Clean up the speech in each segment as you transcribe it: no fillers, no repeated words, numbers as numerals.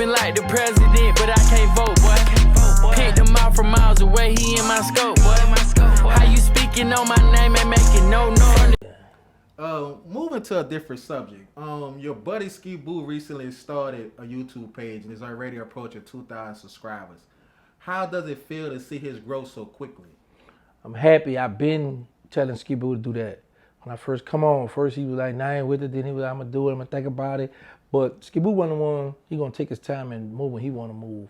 Feeling like the president, but I can't vote, boy. Picked him out from miles away, he in my scope, boy. How you speaking on my name and making no noise? Moving to a different subject. Your buddy Ski Buu recently started a YouTube page and is already approaching 2,000 subscribers. How does it feel to see his growth so quickly? I'm happy. I've been telling Ski Buu to do that. When I first come on, first he was like, nah, I ain't with it. Then he was like, I'm going to do it. I'm going to think about it. But Ski Buu wasn't the one. He going to take his time and move when he want to move.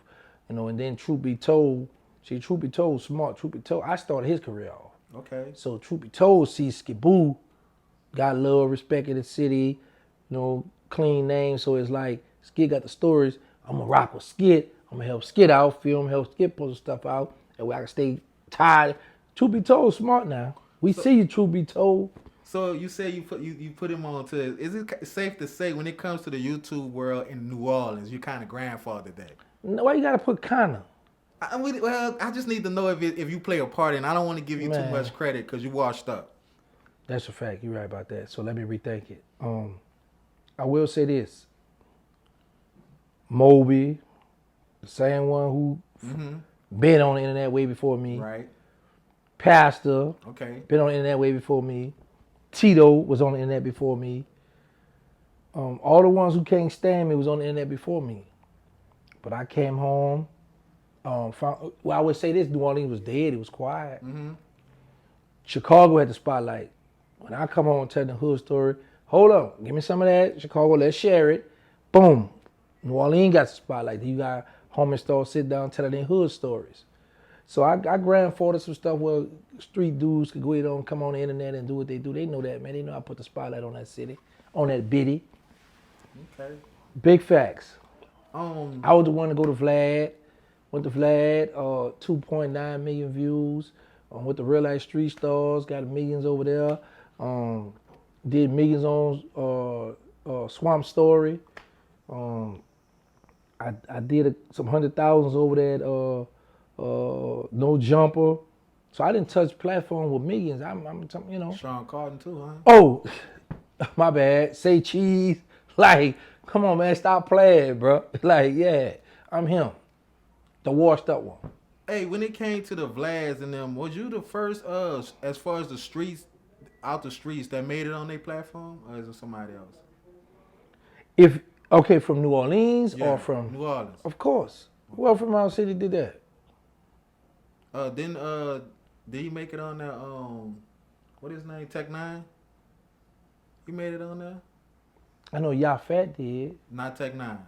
And then truth be told, smart, truth be told, I started his career off. Okay. So truth be told, see, Ski Buu got love, respect in the city, clean name. So it's like, Skid got the stories. I'm going to rock with Skid. I'm going to help Skid out, film, help Skid pull stuff out. That way I can stay tied. Truth be told, smart now. We see you, truth be told. So you say you put him on to, is it safe to say when it comes to the YouTube world in New Orleans, you kind of grandfathered that? Why you got to put kinda? I just need to know if you play a part, and I don't want to give you too much credit because you washed up. That's a fact. You're right about that. So let me rethink it. I will say this. Moby, the same one who been on the internet way before me. Right. Pastor, okay, been on the internet way before me. Tito was on the internet before me. All the ones who can't stand me was on the internet before me. But I came home. I would say this, New Orleans was dead. It was quiet. Chicago had the spotlight. When I come home and tell the hood story, hold up, give me some of that. Chicago, let's share it. Boom. New Orleans got the spotlight. You got home and store, sit down, tell their hood stories. So I grandfathered some stuff where street dudes could go ahead and come on the internet and do what they do. They know that, man. They know I put the spotlight on that city, on that biddy. Okay. Big facts. I was the one to go to Vlad. Went to Vlad, 2.9 million views. With the Real Life Street Stars, got millions over there. Did millions on Swamp Story. I did some 100,000s over that No Jumper. So I didn't touch platform with millions. I'm Sean Carden too, huh? Oh, my bad. Say cheese. Like, come on, man. Stop playing, bro. Like, yeah, I'm him. The washed up one. Hey, when it came to the Vlads and them, was you the first, as far as the streets, out the streets, that made it on their platform, or is it somebody else? From New Orleans or from New Orleans? Of course. Who else from our city did that? Did he make it on that? What is his name? Tech Nine. He made it on there. I know Yafat did. Not Tech Nine.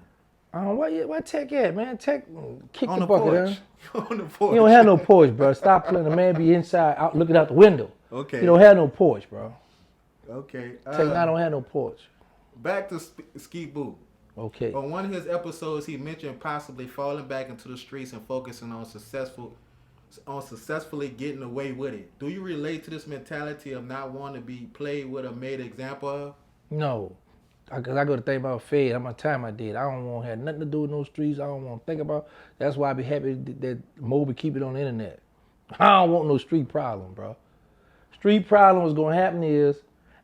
Where Tech at, man? Tech kick on the the bucket, huh? On the porch. You don't have no porch, bro. Stop playing. The man be inside, out looking out the window. Okay. You don't have no porch, bro. Okay. Tech Nine don't have no porch. Back to Ski Buu. Okay. On one of his episodes, he mentioned possibly falling back into the streets and focusing on successfully getting away with it. Do you relate to this mentality of not wanting to be played with or made an example of? No. Because I go to think about Fed, how much time I did. I don't want to have nothing to do with no streets. I don't want to think about. That's why I be happy that Moby keep it on the internet. I don't want no street problem, bro. Street problem what's going to happen is,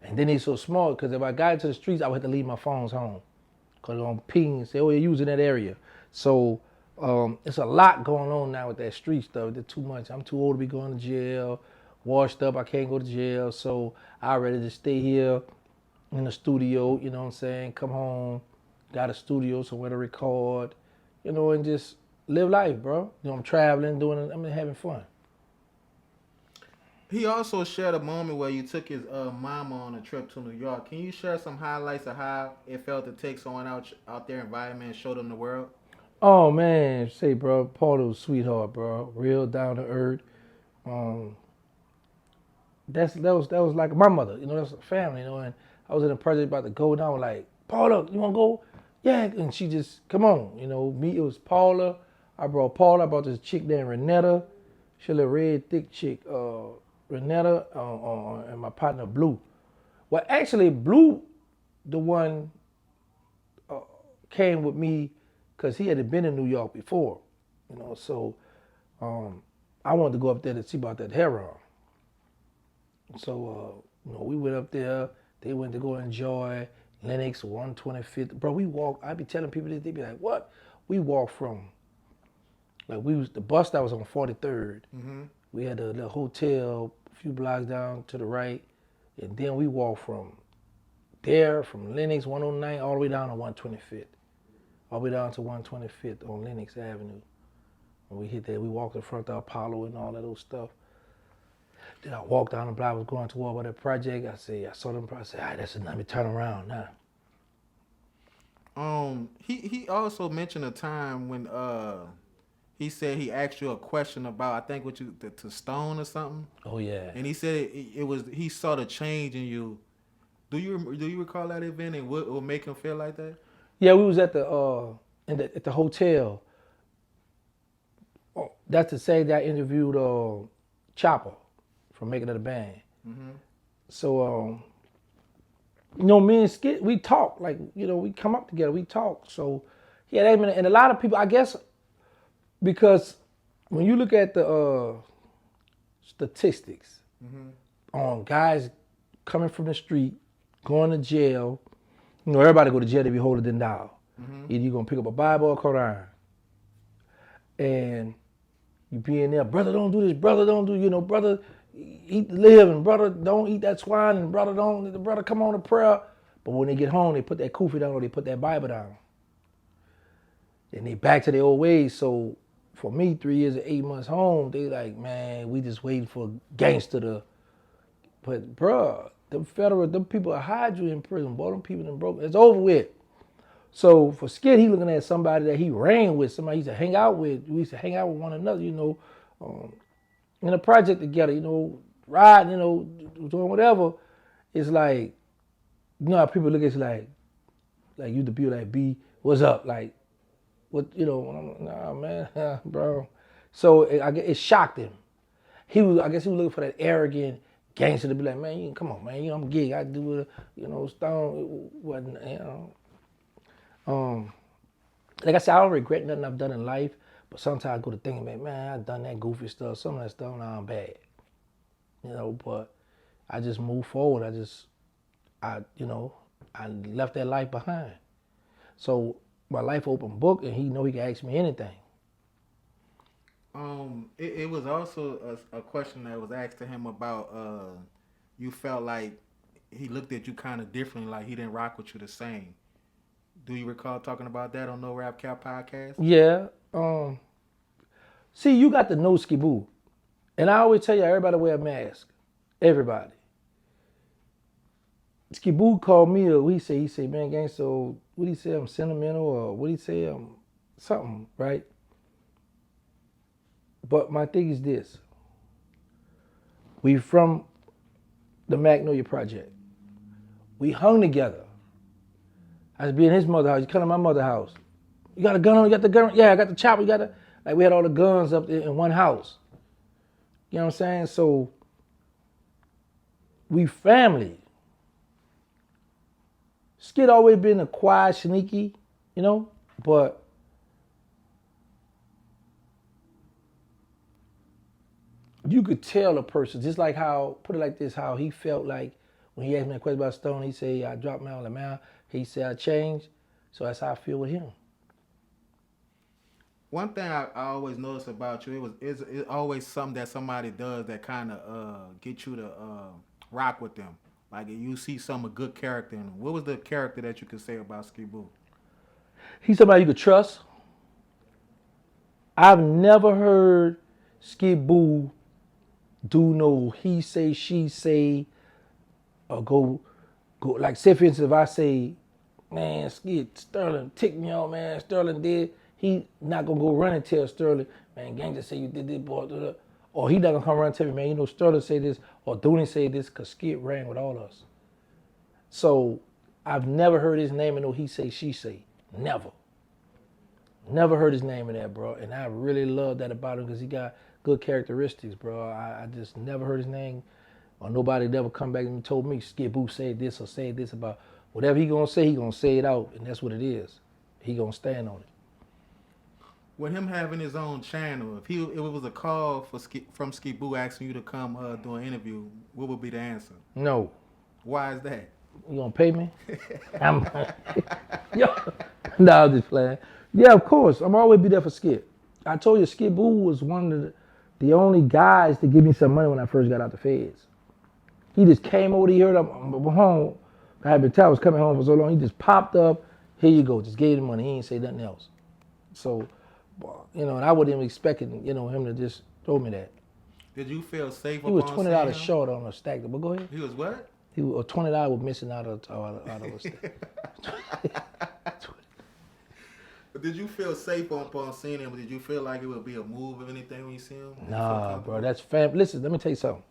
and then he's so smart, because if I got into the streets, I would have to leave my phones home. Because they're going to ping and say, oh, you're using that area. So it's a lot going on now with that street stuff. It's too much. I'm too old to be going to jail. Washed up, I can't go to jail. So I'd rather just stay here in the studio, you know what I'm saying? Come home, got a studio somewhere to record, and just live life, bro. I'm traveling, having fun. He also shared a moment where you took his mama on a trip to New York. Can you share some highlights of how it felt to take someone out their environment and show them the world? Oh, man. Say, bro, Paul was a sweetheart, bro. Real down to earth. That was like my mother, that's a family, and I was in a project about to go, and I was like, Paula, you want to go? Yeah, and she just, come on, me, it was Paula. I brought this chick named Renetta. She a little red, thick chick, Renetta, and my partner, Blue. Well, actually, Blue, the one came with me because he had been in New York before, so I wanted to go up there to see about that heroin. So, we went up there. They went to go enjoy, Lennox, 125th. Bro, we walk. I be telling people this. They be like, "What?" We walk from the bus that was on 43rd. We had a little hotel a few blocks down to the right, and then we walked from Lennox 109 all the way down to 125th, all the way down to 125th on Lennox Avenue. When we hit there, we walked in front of Apollo and all that old stuff. Then I walked down the block, I was going toward that project. I saw them. I said, all right, that's enough. Let me turn around now. He also mentioned a time when he said he asked you a question about, I think to stone or something. Oh yeah. And he said it was he saw the change in you. Do you recall that event and what would make him feel like that? Yeah, we was at the hotel. Oh, that's to say that I interviewed Chopper from Making of the Band. So me and Skit, we talk, like, we come up together, we talk. So yeah, and a lot of people, I guess, because when you look at the statistics on guys coming from the street, going to jail, everybody go to jail to be holier than thou. Either you're gonna pick up a Bible or Quran. And you be in there, brother, don't do this, brother, don't do, brother, eat the live, and brother, don't eat that swine, and brother, come on to prayer. But when they get home, they put that kufi down or they put that Bible down. And they back to their old ways. So for me, 3 years and 8 months home, they like, man, we just waiting for a gangster to. But bruh, them people that hide you in prison, boy, them people done broke. It's over with. So for Skid, he looking at somebody that he ran with, somebody he used to hang out with. We used to hang out with one another, in a project together, riding, doing whatever. It's like, how people look at you like you the people like, B, what's up? Like, what, nah, man, bro. So it shocked him. I guess he was looking for that arrogant gangster to be like, man, come on, man, I'm gig. I do it, Stone. It wasn't, like I said, I don't regret nothing I've done in life, but sometimes I go to thinking, man, I've done that goofy stuff. Some of that stuff now I'm bad, but I just move forward. I left that life behind. So my life open book, and he can ask me anything. It was also a question that was asked to him about you felt like he looked at you kind of differently, like he didn't rock with you the same. Do you recall talking about that on No Rap Cap podcast? Yeah. See, you got to know Ski Buu. And I always tell you, everybody wear a mask. Everybody. Ski Buu called me, he say, man, gang, so what he say, I'm sentimental, or what he say, I'm something, right? But my thing is this. We from the Magnolia Project. We hung together. I was be in his mother's house. You come to my mother's house. You got a gun on? You got the gun? Yeah, I got the chopper. We had all the guns up there in one house. You know what I'm saying? So we family. Skid always been a quiet, sneaky, but you could tell a person, just like how, put it like this, how he felt like when he asked me a question about Stone, he said, I dropped me on the mound. He said, I changed. So that's how I feel with him. One thing I always noticed about you, it's always something that somebody does that kind of get you to rock with them. Like you see some good character in them. What was the character that you could say about Ski Buu? He's somebody you could trust. I've never heard Ski Buu do no he say, she say, or go like, say for instance, if I say, man, Sterling ticked me off, man, Sterling did, he not gonna go run and tell Sterling, man, gang just say you did this, boy, or he not gonna come around and tell me, man, Sterling say this, or Dooney say this, cause Skid ran with all of us. So I've never heard his name in no he say, she say, never. Never heard his name in that, bro, and I really love that about him, cause he got good characteristics, bro. I just never heard his name, or nobody never come back and told me Ski Buu said this or said this about whatever he gonna say it out, and that's what it is. He gonna stand on it. With him having his own channel, if it was a call from Ski Buu asking you to come do an interview, what would be the answer? No. Why is that? You gonna pay me? Yo, nah, I'm just playing. Yeah, of course. I'm always be there for Skip. I told you, Ski Buu was one of the only guys to give me some money when I first got out the feds. He just came over, he heard I'm home. I had been telling I was coming home for so long. He just popped up. Here you go. Just gave the money. He ain't say nothing else. So, you know, and I wasn't even expecting, you know, him to just throw me that. Did you feel safe? He was $20 short on a stack. But go ahead. He was what? He was $20 was missing out of a stack. But did you feel safe upon seeing him? Did you feel like it would be a move or anything when you see him? Nah, bro, that's fam. Listen, let me tell you something.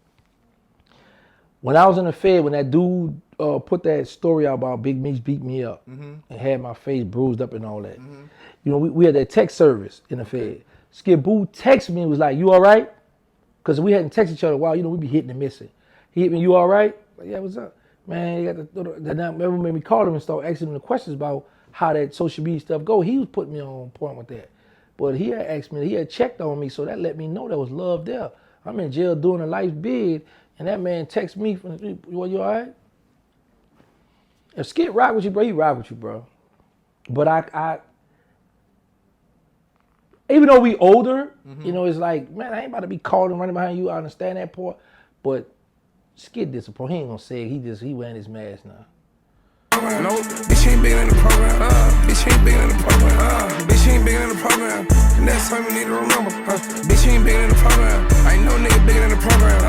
When I was in the Fed, when that dude put that story out about Big Meech beat me up and had my face bruised up and all that, you know, we had that text service in the Fed. Ski Buu texted me and was like, "You all right?" Because we hadn't texted each other a while. You know, we be hitting and missing. He hit me, "You all right?" Like, yeah, what's up? Man, you got to remember when we called him and started asking him the questions about how that social media stuff go. He was putting me on point with that. But he had asked me, he had checked on me, so that let me know there was love there. I'm in jail doing a life bid, and that man texts me from the street, "You all right?" If Skip rock with you, bro, he rock with you, bro. But I even though we older, you know, it's like, man, I ain't about to be called and running behind you. I understand that part. But Skip disappointed. He ain't gonna say it. He wearing his mask now. No, bitch ain't bigger than the program. Bitch ain't bigger than the program. Bitch ain't bigger than the program. Next time you need to remember. Bitch ain't bigger than the program. I ain't no nigga bigger than the program.